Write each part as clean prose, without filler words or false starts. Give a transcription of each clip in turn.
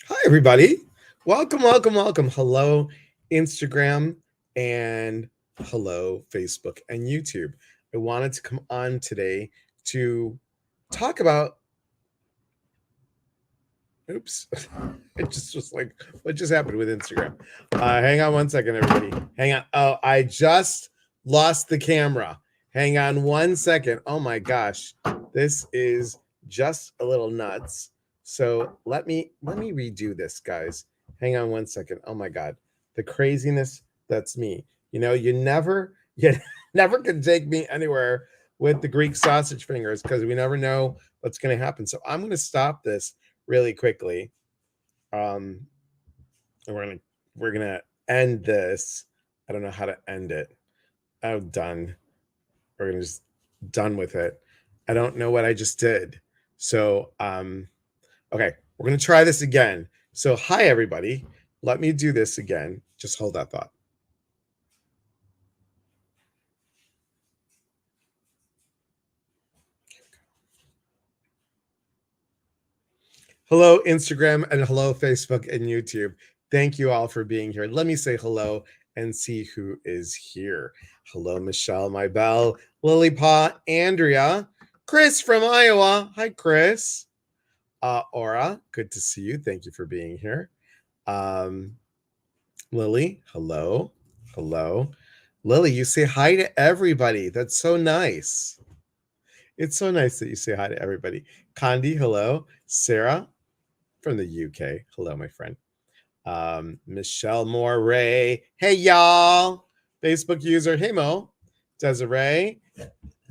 Hi, everybody. Welcome, welcome, welcome. Hello, Instagram, and hello, Facebook and YouTube. I wanted to come on today to talk about. Oops. It just was like, what just happened with Instagram? Hang on one second, everybody. Hang on. Oh, I just lost the camera. Hang on one second. Oh my gosh. This is just a little nuts. So let me redo this, guys. Hang on one second. Oh my god. The craziness, that's me. You never can take me anywhere with the Greek sausage fingers because we never know what's gonna happen. So I'm gonna stop this really quickly. Um, and we're gonna end this. I don't know how to end it. Oh, done. We're gonna just done with it. I don't know what I just did. So okay, we're gonna try this again. So hi everybody. Let me do this again. Just hold that thought. Hello, Instagram, and hello, Facebook and YouTube. Thank you all for being here. Let me say hello and see who is here. Hello, Michelle, my belle, Lilliput, Andrea, Chris from Iowa. Hi, Chris. Aura, good to see you. Thank you for being here. Um, Lily, hello. Hello. Lily, you say hi to everybody. That's so nice. It's so nice that you say hi to everybody. Condi, hello. Sarah, from the UK. Hello, my friend. Michelle Moray. Hey, y'all. Facebook user. Hey, Mo. Desiree,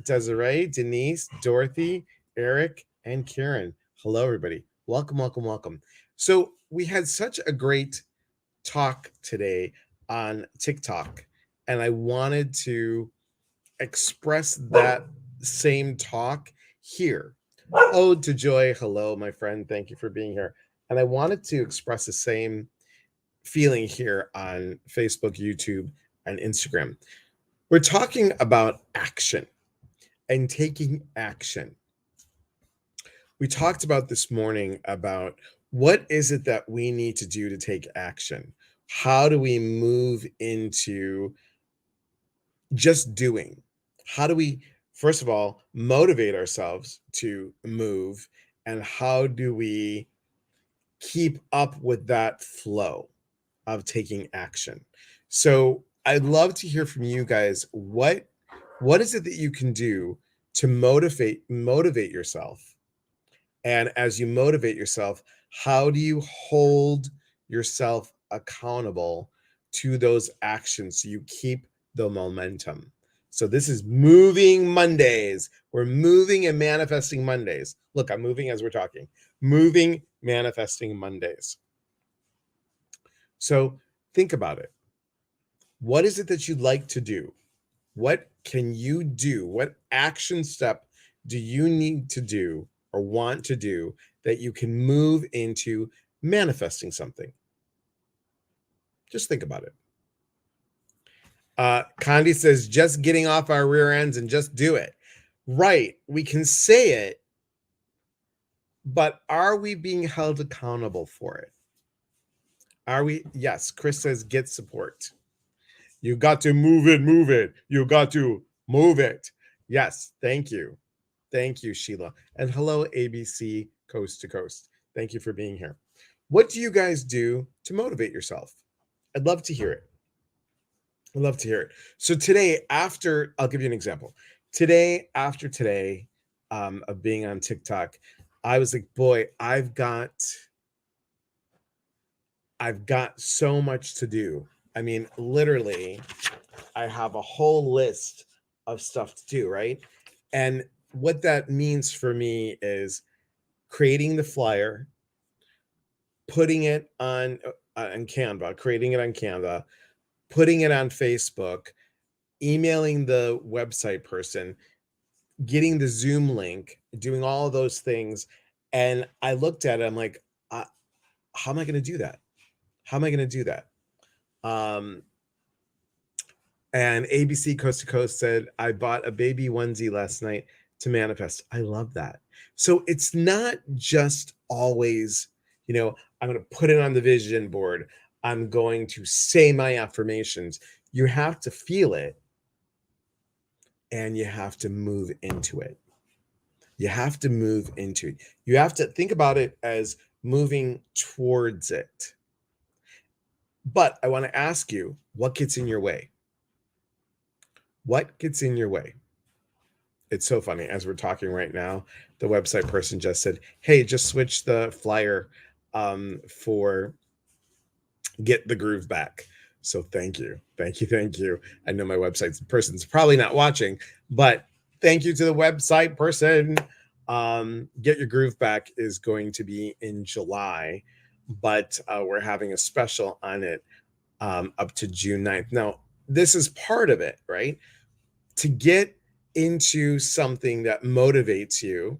Denise, Dorothy, Eric, and Karen. Hello, everybody. Welcome, welcome, welcome. So, we had such a great talk today on TikTok, and I wanted to express that same talk here. Ode to Joy. Hello, my friend. Thank you for being here. And I wanted to express the same feeling here on Facebook, YouTube, and Instagram. We're talking about action and taking action. We talked about this morning about what is it that we need to do to take action? How do we move into just doing? How do we, first of all, motivate ourselves to move? And how do we keep up with that flow of taking action? So I'd love to hear from you guys. What is it that you can do to motivate yourself? And as you motivate yourself, how do you hold yourself accountable to those actions so you keep the momentum? So this is moving Mondays. We're moving and manifesting Mondays. Look, I'm moving as we're talking. Moving, manifesting Mondays. So think about it. What is it that you'd like to do? What can you do? What action step do you need to do or want to do that you can move into manifesting something? Just think about it. Condi says, just getting off our rear ends and just do it. Right. We can say it, but are we being held accountable for it? Are we? Yes. Chris says, get support. You got to move it, move it. You got to move it. Yes. Thank you. Thank you, Sheila. And hello, ABC Coast to Coast. Thank you for being here. What do you guys do to motivate yourself? I'd love to hear it. I'd love to hear it. So today, I'll give you an example. Today, after today, of being on TikTok, I was like, boy, I've got so much to do. I mean, literally, I have a whole list of stuff to do, right? And what that means for me is creating the flyer, putting it on Canva, creating it on Canva, putting it on Facebook, emailing the website person, getting the Zoom link, doing all of those things. And I looked at it, I'm like, how am I going to do that? How am I going to do that? Um, and ABC Coast to Coast said, I bought a baby onesie last night to manifest. I love that. So it's not just always, I'm going to put it on the vision board. I'm going to say my affirmations. You have to feel it and you have to move into it. You have to move into it. You have to think about it as moving towards it. But I want to ask you, what gets in your way? What gets in your way? It's so funny. As we're talking right now, the website person just said, hey, just switch the flyer for Get the Groove Back. So thank you. Thank you. Thank you. I know my website person's probably not watching, but thank you to the website person. Get Your Groove Back is going to be in July, but we're having a special on it up to June 9th. Now, this is part of it, right? To get into something that motivates you,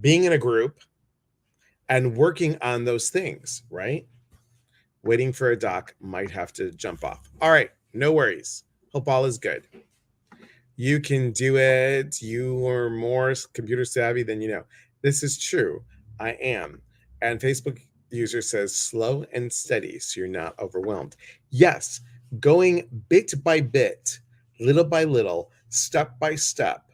being in a group and working on those things, right? Waiting for a doc, might have to jump off. All right, no worries. Hope all is good. You can do it. You are more computer savvy than you know. This is true. I am. And Facebook user says slow and steady so you're not overwhelmed. Yes, going bit by bit, little by little, step by step,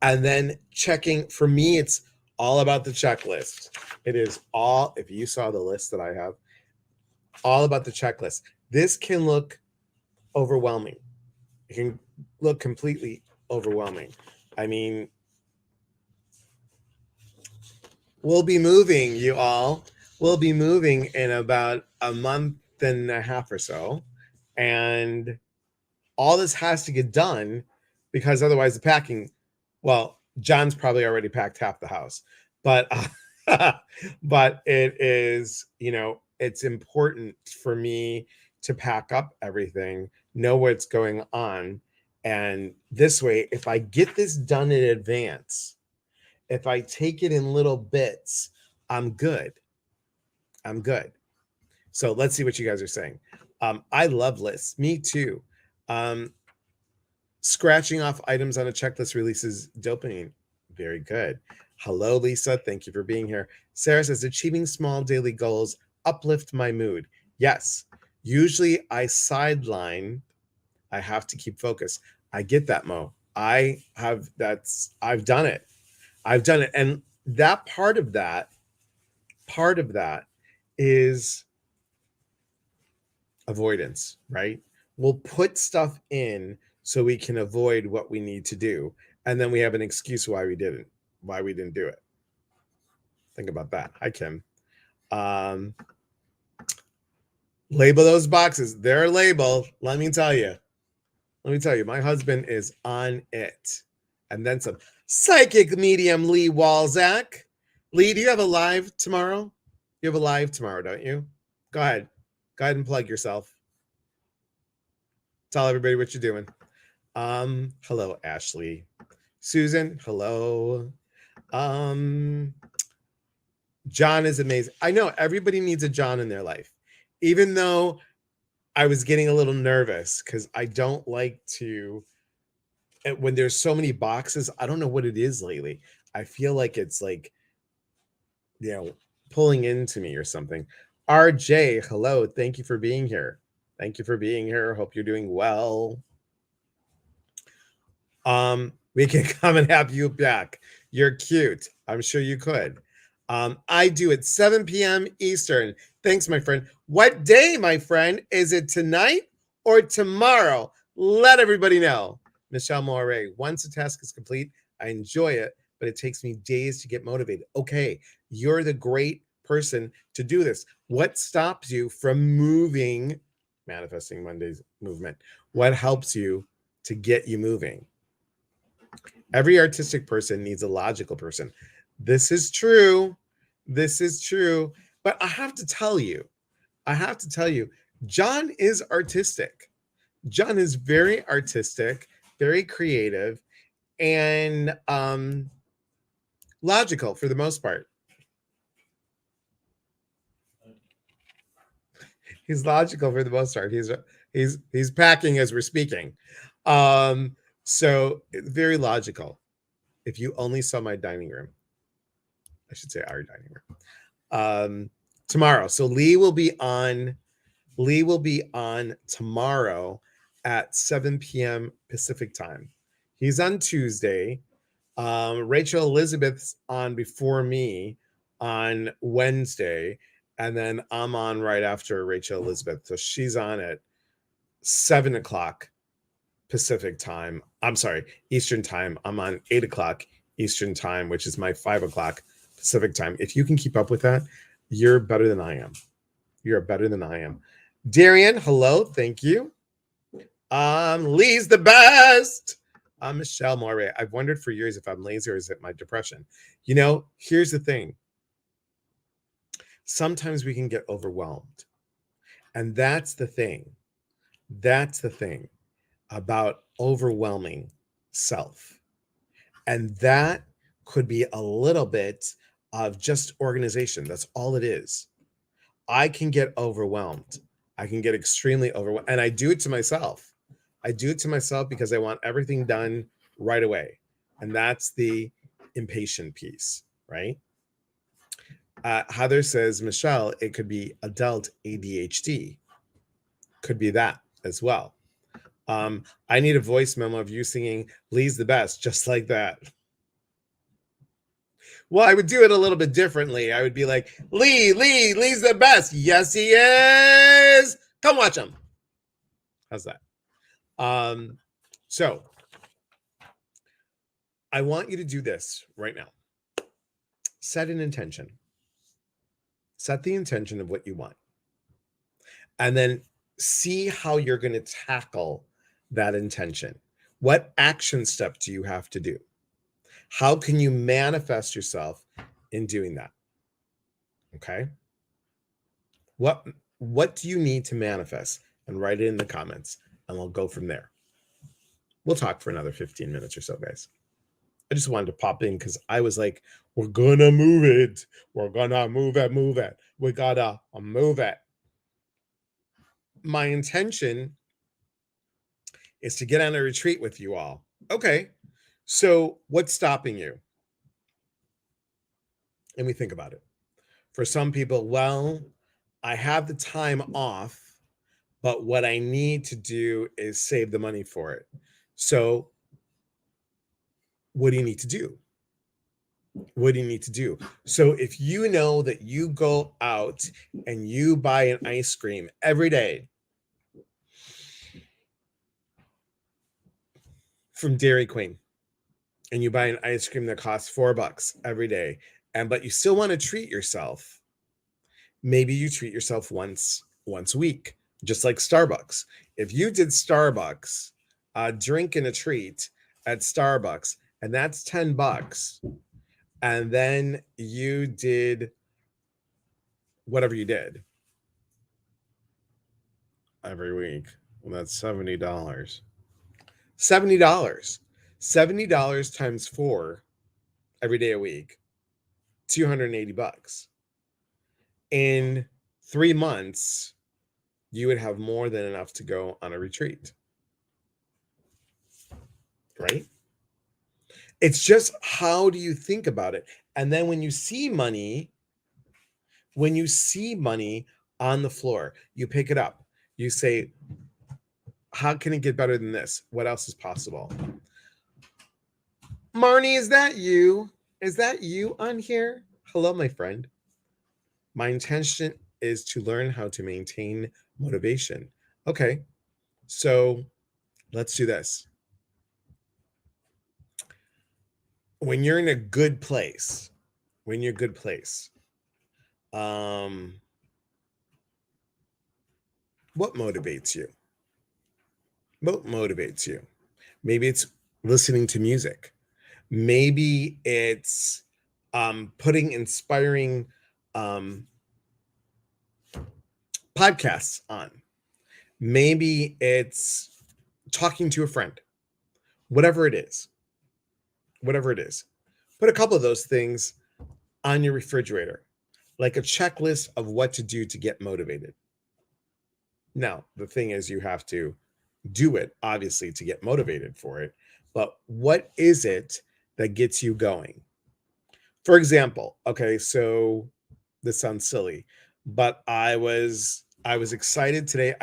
and then checking. For me, it's all about the checklist. It is all, if you saw the list that I have, all about the checklist. This can look overwhelming. It can look completely overwhelming. I mean, we'll be moving, you all. We'll be moving in about a month and a half or so. And all this has to get done because otherwise the packing, well, John's probably already packed half the house, but but it is, you know, it's important for me to pack up everything, know what's going on, and this way, if I get this done in advance, if I take it in little bits, I'm good. I'm good. So let's see what you guys are saying. I love lists. Me too. Scratching off items on a checklist releases dopamine. Very good. Hello, Lisa. Thank you for being here. Sarah says, achieving small daily goals uplift my mood. Yes. Usually I sideline. I have to keep focus. I get that, Mo. I've done it. I've done it. And that part of that is avoidance, right? We'll put stuff in so we can avoid what we need to do. And then we have an excuse why we didn't do it. Think about that. Hi, Kim. Label those boxes. They're labeled. Let me tell you, my husband is on it. And then some. Psychic medium Lee Walzak. Lee, do you have a live tomorrow? You have a live tomorrow, don't you? Go ahead. Go ahead and plug yourself. Tell everybody what you're doing. Hello, Ashley. Susan, hello. John is amazing. I know everybody needs a John in their life. Even though I was getting a little nervous because I don't like to, when there's so many boxes, I don't know what it is lately. I feel like it's like, you know, pulling into me or something. RJ, hello. Thank you for being here. Thank you for being here. Hope you're doing well. We can come and have you back. You're cute. I'm sure you could. I do at 7 p.m. Eastern. Thanks, my friend. What day, my friend? Is it tonight or tomorrow? Let everybody know. Michelle Moray, once a task is complete, I enjoy it, but it takes me days to get motivated. Okay, you're the great person to do this. What stops you from moving, Manifesting Mondays movement? What helps you to get you moving? Every artistic person needs a logical person. This is true. This is true. But I have to tell you, John is artistic. John is very artistic, very creative, and logical for the most part. He's logical for the most part. He's packing as we're speaking. So very logical. If you only saw my dining room, I should say our dining room. tomorrow. So Lee will be on tomorrow at 7 p.m. Pacific time. He's on Tuesday. Rachel Elizabeth's on before me on Wednesday, and then I'm on right after Rachel Elizabeth. So she's on at 7 o'clock Pacific time. I'm sorry, Eastern time. I'm on 8 o'clock Eastern time, which is my 5 o'clock Pacific time. If you can keep up with that, you're better than I am. You're better than I am. Darian, hello. Thank you. Lee's the best. I'm Michelle Moray. I've wondered for years if I'm lazy or is it my depression. You know, here's the thing. Sometimes we can get overwhelmed. And that's the thing. That's the thing about overwhelming self. And that could be a little bit of just organization. That's all it is. I can get overwhelmed. I can get extremely overwhelmed. And I do it to myself. I do it to myself because I want everything done right away. And that's the impatient piece, right? Heather says, Michelle, it could be adult ADHD. Could be that as well. I need a voice memo of you singing Lee's the best, just like that. Well, I would do it a little bit differently. I would be like, Lee's the best. Yes, he is. Come watch him. How's that? So I want you to do this right now. Set an intention. Set the intention of what you want. And then see how you're going to tackle that intention. What action step do you have to do? How can you manifest yourself in doing that? Okay. What do you need to manifest? And write it in the comments and we'll go from there. We'll talk for another 15 minutes or so, guys. I just wanted to pop in because I was like, we're gonna move it. We're gonna move it. We gotta move it. My intention is to get on a retreat with you all. Okay. So what's stopping you? And we think about it. For some people, well, I have the time off, but what I need to do is save the money for it. So what do you need to do? What do you need to do? So if you know that you go out and you buy an ice cream every day from Dairy Queen, and you buy an ice cream that costs $4 every day, but you still want to treat yourself, maybe you treat yourself once a week, just like Starbucks. If you did Starbucks, drink and a treat at Starbucks, and that's $10, and then you did whatever you did every week, well, that's $70. $70 times 4 every day a week, $280. In 3 months, you would have more than enough to go on a retreat. Right? It's just how do you think about it? And then when you see money on the floor, you pick it up. You say, how can it get better than this? What else is possible? Marnie, is that you? Is that you on here? Hello, my friend. My intention is to learn how to maintain motivation. Okay, so let's do this. When you're in a good place, what motivates you? What motivates you? Maybe it's listening to music. Maybe it's putting inspiring podcasts on. Maybe it's talking to a friend. Whatever it is. Put a couple of those things on your refrigerator, like a checklist of what to do to get motivated. Now, the thing is, you have to do it, obviously, to get motivated for it. But what is it that gets you going? For example, okay, so This sounds silly, but I was excited today.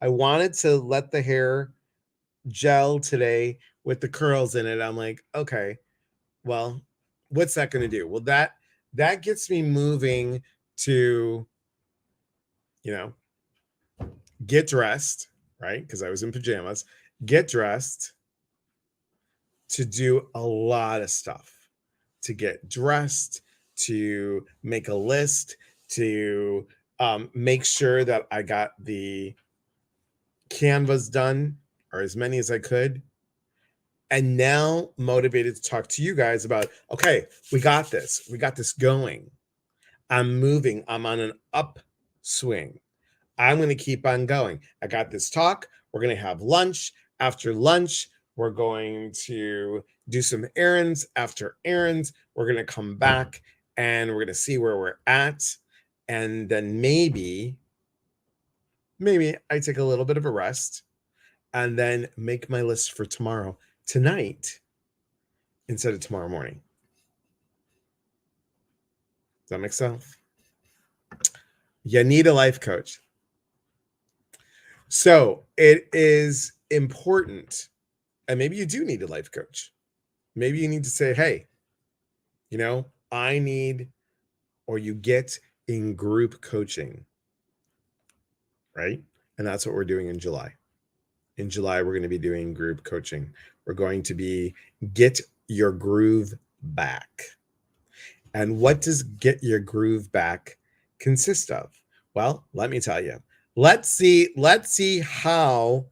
I wanted to let the hair gel today with the curls in it. I'm like, okay, well, what's that going to do? Well, that gets me moving to, you know, get dressed, right? Because I was in pajamas, get dressed to do a lot of stuff, to get dressed, to make a list, to make sure that I got the canvas done or as many as I could. And now motivated to talk to you guys about, okay, we got this. We got this going. I'm moving. I'm on an upswing. I'm going to keep on going. I got this talk. We're going to have lunch. After lunch, we're going to do some errands. After errands, we're going to come back and we're going to see where we're at. And then maybe I take a little bit of a rest and then make my list for tomorrow, tonight, instead of tomorrow morning. Does that make sense? You need a life coach. So it is important, and maybe you do need a life coach. Maybe you need to say, hey, I need, or you get in group coaching, right? And that's what we're doing in July. In July, we're going to be doing group coaching. We're going to be get your groove back. And what does get your groove back consist of? Well, let me tell you. Let's see how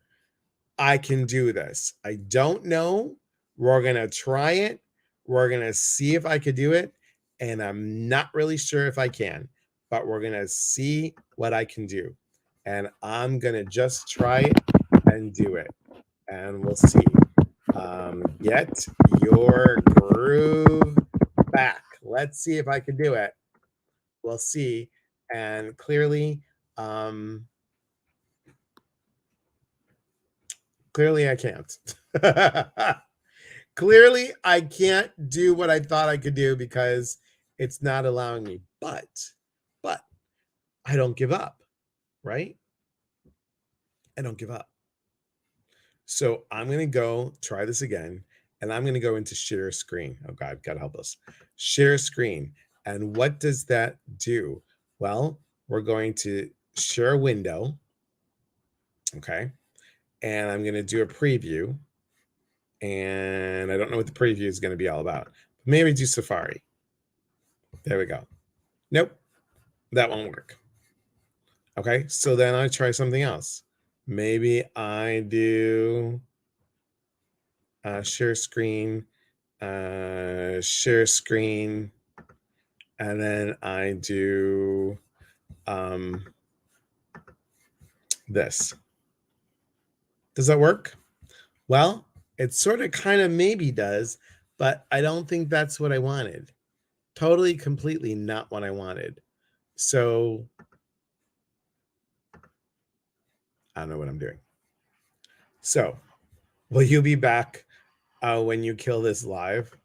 I can do this. I don't know. We're going to try it. We're going to see if I could do it. And I'm not really sure if I can, but we're going to see what I can do. And I'm going to just try it and do it. And we'll see. Get your groove back. Let's see if I can do it. We'll see. And clearly I can't. Clearly I can't do what I thought I could do because it's not allowing me. But I don't give up, right? I don't give up. So I'm going to go try this again, and I'm going to go into share screen. Oh God, God help us. Share screen. And what does that do? Well, we're going to share a window. Okay. And I'm going to do a preview. And I don't know what the preview is going to be all about. Maybe do Safari. There we go. Nope. That won't work. Okay. So then I try something else. Maybe I do share screen, and then I do this. Does that work? Well, it sort of kind of maybe does, but I don't think that's what I wanted. Totally, completely not what I wanted. So I don't know what I'm doing. So will you be back when you kill this live?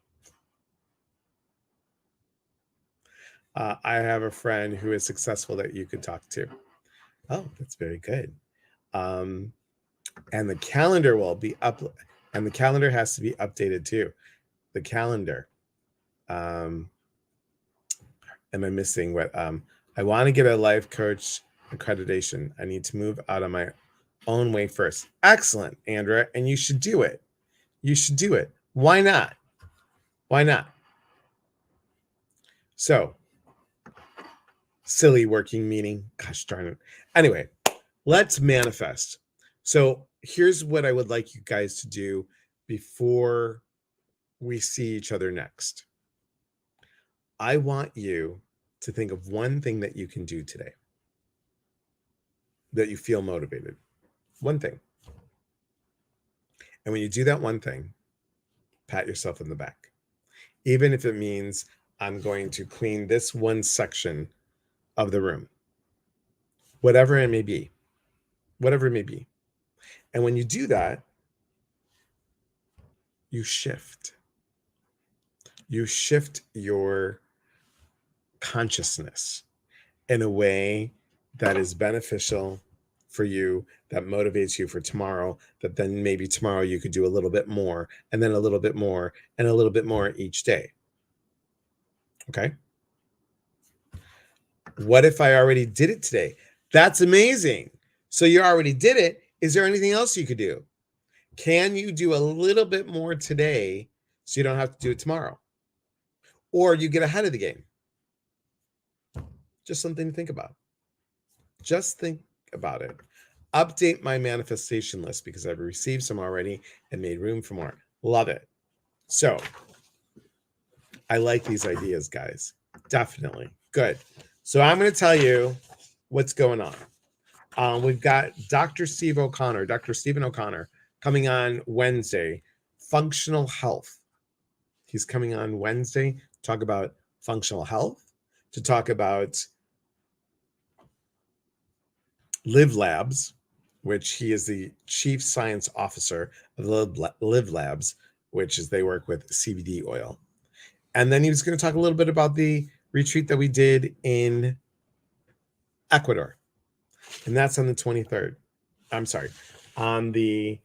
I have a friend who is successful that you could talk to. Oh, that's very good. And the calendar will be up, and the calendar has to be updated too. The calendar. Am I missing what? I want to get a life coach accreditation. I need to move out of my own way first. Excellent, Andrea, and you should do it. You should do it. Why not? Why not? So, silly working meeting. Gosh darn it. Anyway, let's manifest. So here's what I would like you guys to do before we see each other next. I want you to think of one thing that you can do today that you feel motivated. One thing. And when you do that one thing, pat yourself in the back. Even if it means I'm going to clean this one section of the room. Whatever it may be. Whatever it may be. And when you do that, you shift. You shift your consciousness. in a way that is beneficial for you, that motivates you for tomorrow, that then maybe tomorrow you could do a little bit more, and then a little bit more, and a little bit more each day. Okay? What if I already did it today? That's amazing. So you already did it. Is there anything else you could do? Can you do a little bit more today so you don't have to do it tomorrow? Or you get ahead of the game? Just something to think about. Just think about it. Update my manifestation list because I've received some already and made room for more. Love it. So I like these ideas, guys. Definitely. Good. So I'm going to tell you what's going on. We've got Dr. Stephen O'Connor coming on Wednesday, functional health. He's coming on Wednesday to talk about functional health, to talk about Live Labs, which he is the chief science officer of Live Labs, which is they work with CBD oil. And then he was going to talk a little bit about the retreat that we did in Ecuador. And that's on the 23rd. I'm sorry, on the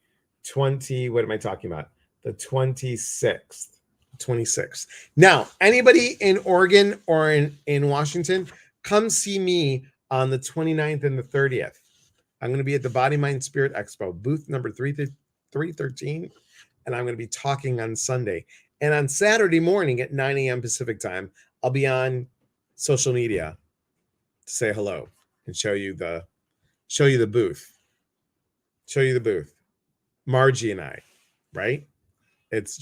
20, what am I talking about? The 26th. 26th. Now, anybody in Oregon or in Washington, come see me on the 29th and the 30th. I'm going to be at the Body, Mind, Spirit Expo, booth number 313, and I'm going to be talking on Sunday. And on Saturday morning at 9 a.m. Pacific time, I'll be on social media to say hello and show you the booth. Show you the booth. Margie and I, right? It's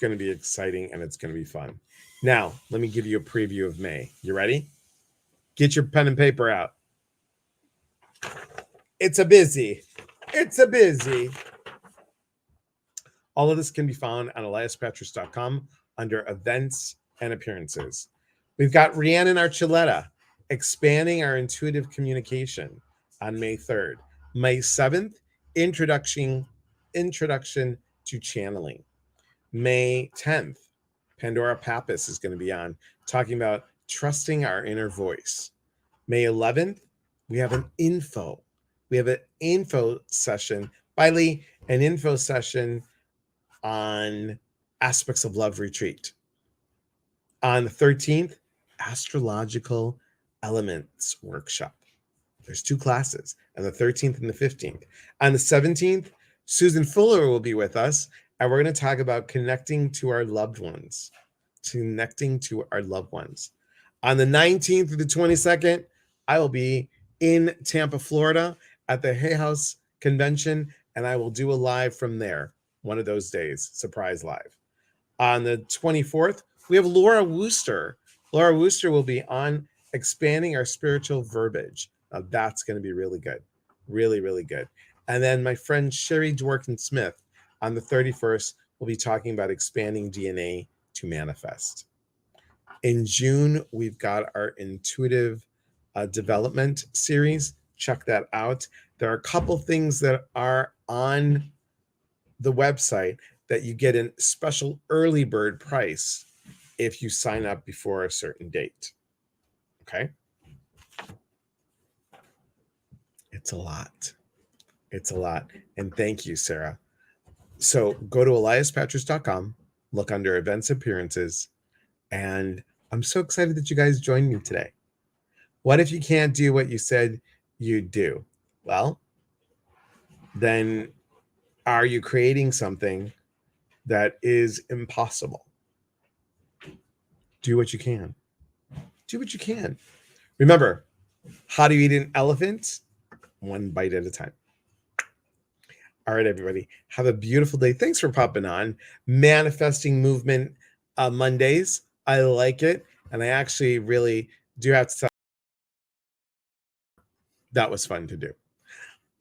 going to be exciting and it's going to be fun. Now, let me give you a preview of May. You ready? Get your pen and paper out. It's a busy. All of this can be found on eliaspatris.com under events and appearances. We've got Rhiannon Archuleta expanding our intuitive communication on May 3rd. May 7th, introduction to channeling. May 10th, Pandora Pappas is going to be on talking about trusting our inner voice. May 11th, we have an info. We have an info session. Finally, an info session on Aspects of Love retreat. On the 13th, Astrological Elements workshop. There's 2 classes, on the 13th and the 15th. On the 17th, Susan Fuller will be with us, and we're going to talk about connecting to our loved ones. On the 19th through the 22nd, I will be in Tampa, Florida at the Hay House Convention, and I will do a live from there one of those days, surprise live. On the 24th, we have Laura Wooster. Laura Wooster will be on expanding our spiritual verbiage. Now that's going to be really good. Really, really good. And then my friend Sherry Dworkin Smith on the 31st will be talking about expanding DNA to manifest. In June, we've got our intuitive development series. Check that out. There are a couple things that are on the website that you get a special early bird price if you sign up before a certain date. Okay? It's a lot. And thank you, Sarah. So go to eliaspatris.com, look under events appearances, and I'm so excited that you guys joined me today. What if you can't do what you said you'd do? Well, then are you creating something that is impossible? Do what you can. Remember, how do you eat an elephant? One bite at a time. All right, everybody. Have a beautiful day. Thanks for popping on. Manifesting Movement Mondays. I like it. And I actually really do have to tell that was fun to do.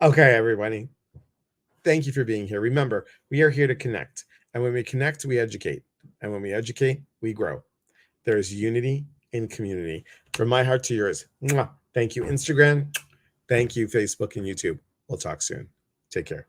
Okay, everybody. Thank you for being here. Remember, we are here to connect. And when we connect, we educate. And when we educate, we grow. There is unity in community. From my heart to yours. Mwah. Thank you, Instagram. Thank you, Facebook and YouTube. We'll talk soon. Take care.